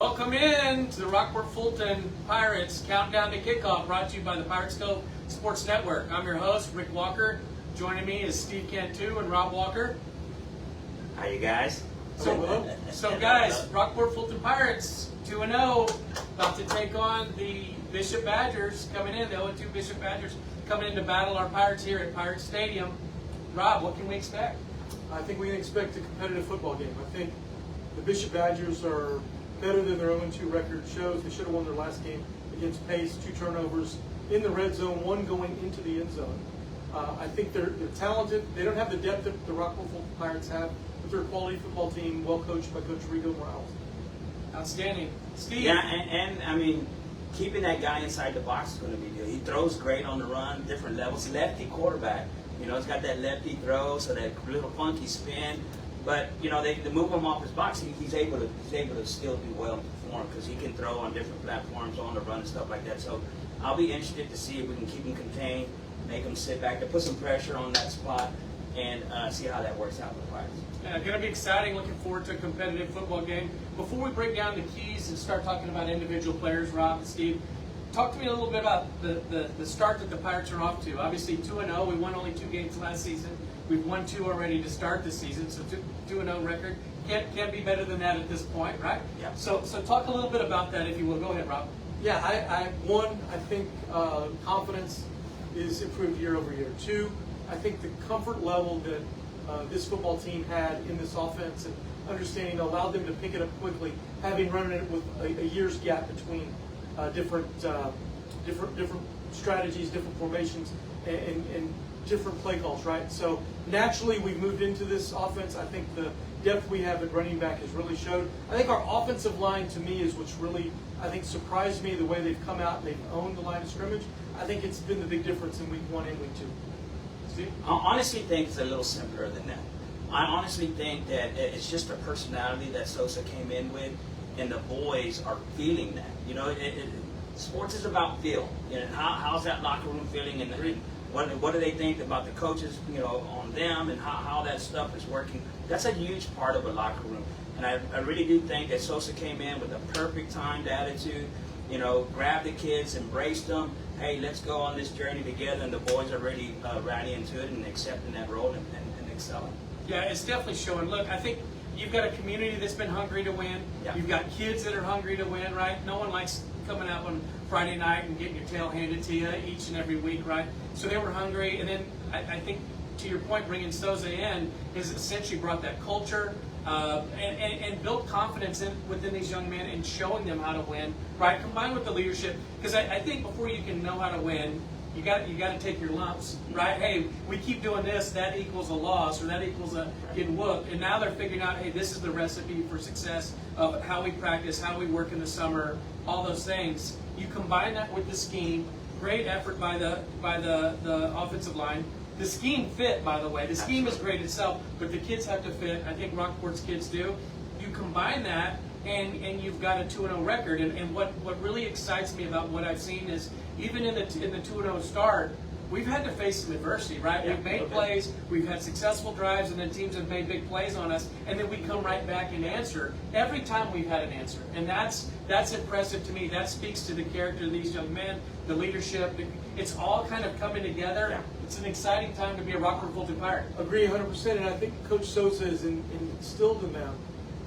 Welcome in to the Rockport Fulton Pirates Countdown to Kickoff, brought to you by the Pirates Cove Sports Network. I'm your host, Rick Walker. Joining me is Steve Cantu and Rob Walker. How you guys? So guys, Rockport Fulton Pirates 2-0, about to take on the Bishop Badgers coming in, the 0-2 Bishop Badgers coming in to battle our Pirates here at Pirate Stadium. Rob, what can we expect? I think we can expect a competitive football game. I think the Bishop Badgers are better than their 0-2 record shows. They should have won their last game against Pace, 2 turnovers in the red zone, 1 going into the end zone. I think they're talented. They don't have the depth that the Rockport Fulton Pirates have, but they're a quality football team, well coached by Coach Rigo Morales. Outstanding. Steve? Yeah, and I mean, keeping that guy inside the box is going to be good. He throws great on the run, different levels. Lefty quarterback. You know, he's got that lefty throw, so that little funky spin. But you know, they move him off his box. He's able to still do well and perform because he can throw on different platforms, on the run and stuff like that. So I'll be interested to see if we can keep him contained, make him sit back, to put some pressure on that spot, and see how that works out with the Pirates. Going to be exciting. Looking forward to a competitive football game. Before we break down the keys and start talking about individual players, Rob and Steve, talk to me a little bit about the start that the Pirates are off to. Obviously 2-0. We won only 2 games last season. We've won 2 already to start the season, so 2-0 record. Can't be better than that at this point, right? Yeah. So talk a little bit about that, if you will. Go ahead, Rob. Yeah, I think confidence is improved year over year. 2, I think the comfort level that this football team had in this offense and understanding allowed them to pick it up quickly, having run it with a year's gap between different strategies, different formations, and different play calls, right? So naturally, we've moved into this offense. I think the depth we have at running back has really showed. I think our offensive line, to me, is what's really, I think, surprised me, the way they've come out and they've owned the line of scrimmage. I think it's been the big difference in week 1 and week 2. Steve? I honestly think it's a little simpler than that. I honestly think that it's just a personality that Sosa came in with, and the boys are feeling that. You know, sports is about feel. You know, how's that locker room feeling, and what do they think about the coaches, you know, on them, and how that stuff is working. That's a huge part of a locker room. And I really do think that Sosa came in with a perfect timed attitude, you know, grabbed the kids, embraced them. Hey, let's go on this journey together. And the boys are really rallying to it and accepting that role and excelling. Yeah, it's definitely showing. Look, I think you've got a community that's been hungry to win. Yeah. You've got kids that are hungry to win, right? No one likes coming out on Friday night and getting your tail handed to you each and every week, right? So they were hungry, and then I think, to your point, bringing Sosa in has essentially brought that culture and built confidence within these young men and showing them how to win, right? Combined with the leadership, because I think before you can know how to win, you got to take your lumps, right? Hey, we keep doing this, that equals a loss, or that equals a getting whooped. And now they're figuring out, hey, this is the recipe for success of how we practice, how we work in the summer, all those things. You combine that with the scheme. Great effort by the offensive line. The scheme fit, by the way. The scheme is great itself, but the kids have to fit. I think Rockport's kids do. You combine that, and you've got a 2-0 record. And what really excites me about what I've seen is, even in the 2-0 start, we've had to face some adversity, right? Yeah, we've made plays, we've had successful drives, and then teams have made big plays on us, and then we come right back and answer. Every time we've had an answer, and that's impressive to me. That speaks to the character of these young men, the leadership. It's all kind of coming together. Yeah. It's an exciting time to be a Rockport Fulton Pirate. Agree 100%, and I think Coach Sosa has instilled in them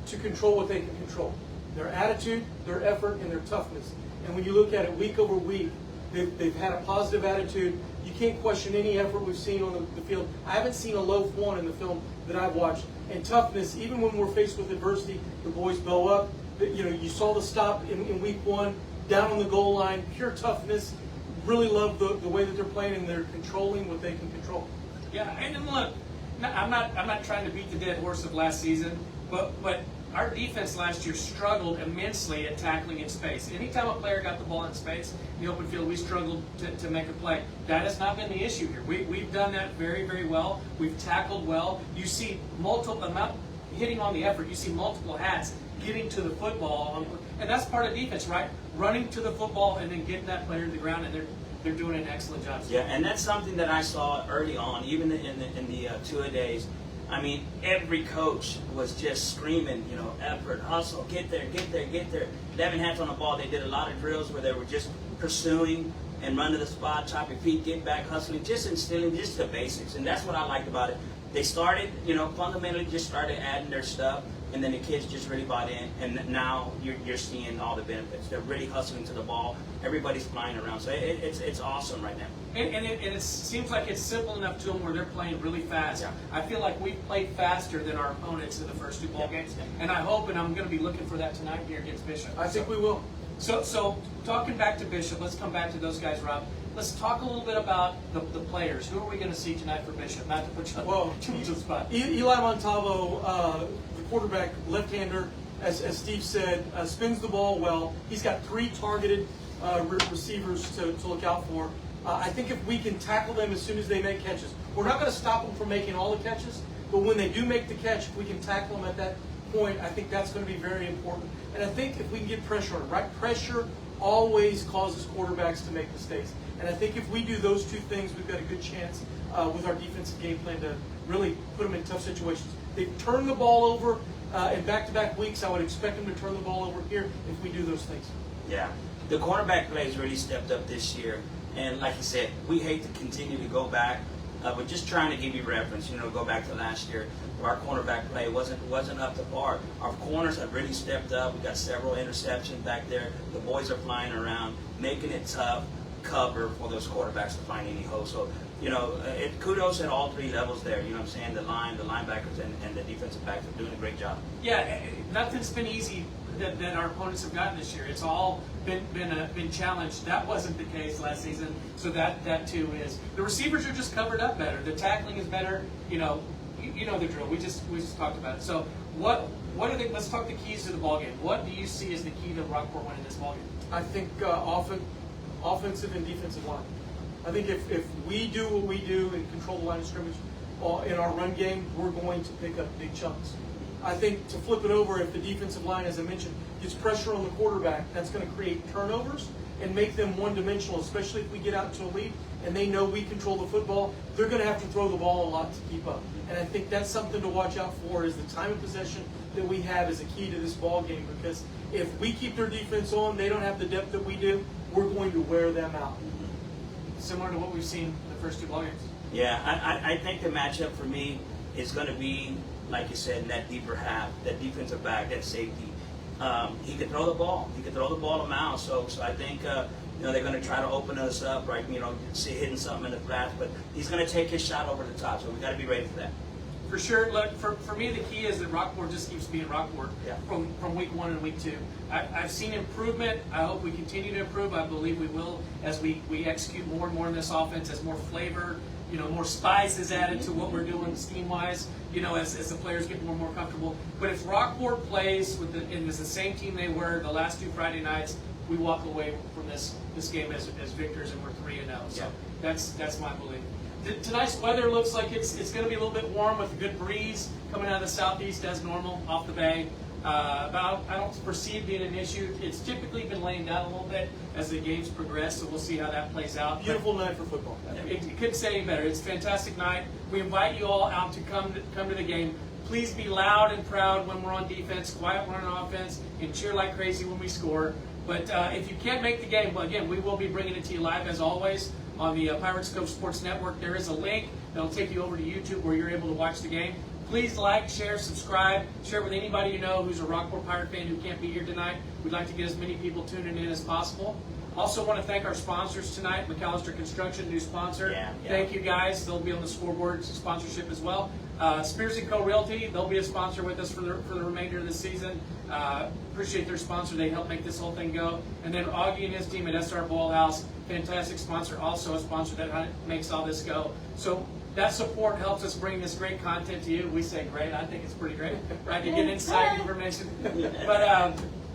to control what they can control. Their attitude, their effort, and their toughness. And when you look at it week over week, they've had a positive attitude. You can't question any effort we've seen on the field. I haven't seen a loaf one in the film that I've watched. And toughness, even when we're faced with adversity, the boys bow up. You know, you saw the stop in week 1, down on the goal line, pure toughness. Really love the way that they're playing, and they're controlling what they can control. Yeah, and look, I'm not trying to beat the dead horse of last season, but our defense last year struggled immensely at tackling in space. Anytime a player got the ball in space in the open field, we struggled to make a play. That has not been the issue here. We've done that very, very well. We've tackled well. You see hitting on the effort. You see multiple hats getting to the football, and that's part of defense, right? Running to the football and then getting that player to the ground, and they're doing an excellent job. Yeah, and that's something that I saw early on, even in the 2 days. I mean, every coach was just screaming, you know, effort, hustle, get there, get there, get there. 11 hands on the ball. They did a lot of drills where they were just pursuing and run to the spot, chop your feet, get back, hustling, just instilling just the basics. And that's what I liked about it. They started, you know, fundamentally just started adding their stuff, and then the kids just really bought in, and now you're seeing all the benefits. They're really hustling to the ball. Everybody's flying around. So it's awesome right now. And it seems like it's simple enough to them where they're playing really fast. Yeah. I feel like we've played faster than our opponents in the first two ball games. And I hope, and I'm going to be looking for that tonight here against Bishop. I think we will. So talking back to Bishop, let's come back to those guys, Rob. Let's talk a little bit about the players. Who are we going to see tonight for Bishop? Not to put you on too much of a spot. Eli Montalvo, the quarterback, left-hander, as Steve said, spins the ball well. He's got 3 targeted receivers to look out for. I think if we can tackle them as soon as they make catches, we're not going to stop them from making all the catches, but when they do make the catch, if we can tackle them at that point, I think that's going to be very important. And I think if we can get pressure on them, right? Pressure always causes quarterbacks to make mistakes. And I think if we do those 2 things, we've got a good chance with our defensive game plan to really put them in tough situations. They've turned the ball over in back-to-back weeks. I would expect them to turn the ball over here if we do those things. Yeah. The cornerback plays really stepped up this year. And like you said, we hate to continue to go back. But just trying to give you reference, you know, go back to last year, where our cornerback play wasn't up to par. Our corners have really stepped up. We got several interceptions back there. The boys are flying around, making it tough cover for those quarterbacks to find any holes. So, you know, kudos at all 3 levels there. You know what I'm saying? The linebackers, and the defensive backs are doing a great job. Yeah, nothing's been easy that our opponents have gotten this year. It's all been challenged. That wasn't the case last season, so that too is. The receivers are just covered up better. The tackling is better. You know the drill. We just talked about it. So what are the? Let's talk the keys to the ballgame. What do you see as the key to Rockport winning this ballgame? I think offensive and defensive line. I think if we do what we do and control the line of scrimmage in our run game, we're going to pick up big chunks. I think to flip it over, if the defensive line, as I mentioned, gets pressure on the quarterback, that's going to create turnovers and make them one-dimensional, especially if we get out to a lead and they know we control the football. They're going to have to throw the ball a lot to keep up. And I think that's something to watch out for, is the time of possession that we have is a key to this ball game, because if we keep their defense on, they don't have the depth that we do, we're going to wear them out. Similar to what we've seen the first 2 ball games. Yeah, I think the matchup for me is going to be, like you said, in that deeper half, that defensive back, that safety. He can throw the ball. He can throw the ball a mile. So I think you know, they're going to try to open us up, right? You know, hitting something in the flats. But he's going to take his shot over the top. So we got to be ready for that. For sure. Look, for me, the key is that Rockport just keeps being Rockport from week 1 and week 2. I've seen improvement. I hope we continue to improve. I believe we will as we execute more and more in this offense, as more flavor, you know, more spice is added to what we're doing scheme-wise, you know, as the players get more and more comfortable. But if Rockport plays and is the same team they were the last 2 Friday nights, we walk away from this game as victors, and we're 3-0. So that's my belief. Tonight's weather looks like it's going to be a little bit warm with a good breeze coming out of the southeast as normal off the bay. But I don't perceive being an issue. It's typically been laying down a little bit as the games progress, so we'll see how that plays out. Beautiful night for football. It couldn't say any better. It's a fantastic night. We invite you all out to come to the game. Please be loud and proud when we're on defense, quiet when we're on offense, and cheer like crazy when we score. But if you can't make the game, well, again, we will be bringing it to you live as always on the Pirates Cove Sports Network. There is a link that'll take you over to YouTube where you're able to watch the game. Please like, share, subscribe, share with anybody you know who's a Rockport Pirate fan who can't be here tonight. We'd like to get as many people tuning in as possible. Also want to thank our sponsors tonight, McAllister Construction, new sponsor. Yeah. Thank you guys. They'll be on the scoreboard sponsorship as well. Spears & Co. Realty, they'll be a sponsor with us for the remainder of the season. Appreciate their sponsor. They help make this whole thing go. And then Augie and his team at SR Ball House, fantastic sponsor, also a sponsor that makes all this go. So that support helps us bring this great content to you. We say great. I think it's pretty great, right? To get inside information.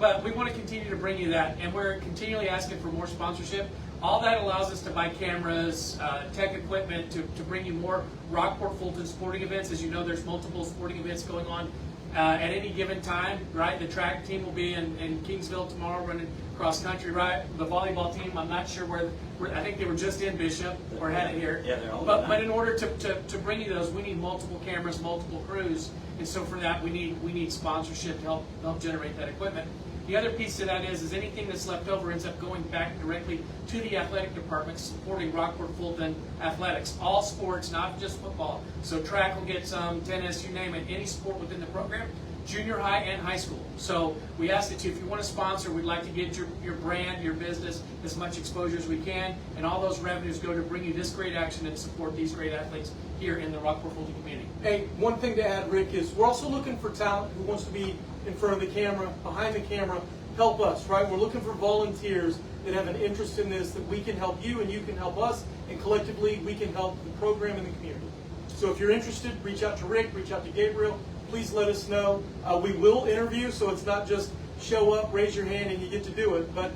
But we want to continue to bring you that, and we're continually asking for more sponsorship. All that allows us to buy cameras, tech equipment, to bring you more Rockport Fulton sporting events. As you know, there's multiple sporting events going on at any given time, right? The track team will be in Kingsville tomorrow running cross country, right? The volleyball team, I'm not sure where I think they were just in Bishop or had it here. Yeah, they're all but done. in order to bring you those, we need multiple cameras, multiple crews, and so for that we need sponsorship to help generate that equipment. The other piece to that is anything that's left over ends up going back directly to the athletic department, supporting Rockport Fulton athletics, all sports, not just football. So track will get some, tennis, you name it, any sport within the program, junior high and high school. So we ask that if you want to sponsor, we'd like to get your brand, your business, as much exposure as we can, and all those revenues go to bring you this great action and support these great athletes here in the Rockport Fulton community. Hey, one thing to add, Rick, is we're also looking for talent who wants to be in front of the camera, behind the camera, help us, right? We're looking for volunteers that have an interest in this, that we can help you and you can help us, and collectively we can help the program and the community. So if you're interested, reach out to Rick, reach out to Gabriel. Please let us know. We will interview, so it's not just show up, raise your hand, and you get to do it. But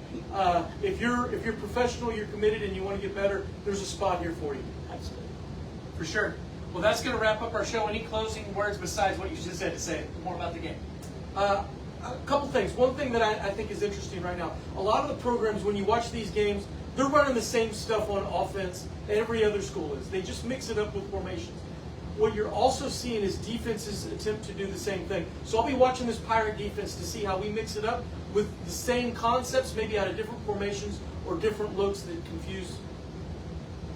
if you're professional, you're committed, and you want to get better, there's a spot here for you. Absolutely. For sure. Well, that's going to wrap up our show. Any closing words besides what you just had to say more about the game? A couple things. One thing that I think is interesting right now, a lot of the programs, when you watch these games, they're running the same stuff on offense every other school is. They just mix it up with formations. What you're also seeing is defenses attempt to do the same thing. So I'll be watching this Pirate defense to see how we mix it up with the same concepts, maybe out of different formations or different looks that confuse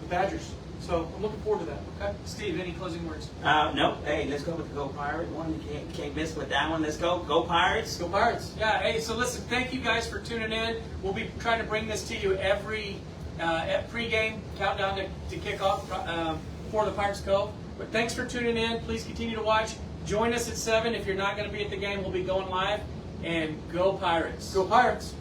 the Badgers. So I'm looking forward to that. Okay. Steve, any closing words? No. Hey, let's go with the Go Pirate one. You can't miss with that one. Let's go. Go Pirates. Go Pirates. Yeah, hey, so listen, thank you guys for tuning in. We'll be trying to bring this to you every at pregame countdown to kickoff for the Pirates Cove. But thanks for tuning in. Please continue to watch. Join us at 7. If you're not going to be at the game, we'll be going live. And go Pirates. Go Pirates.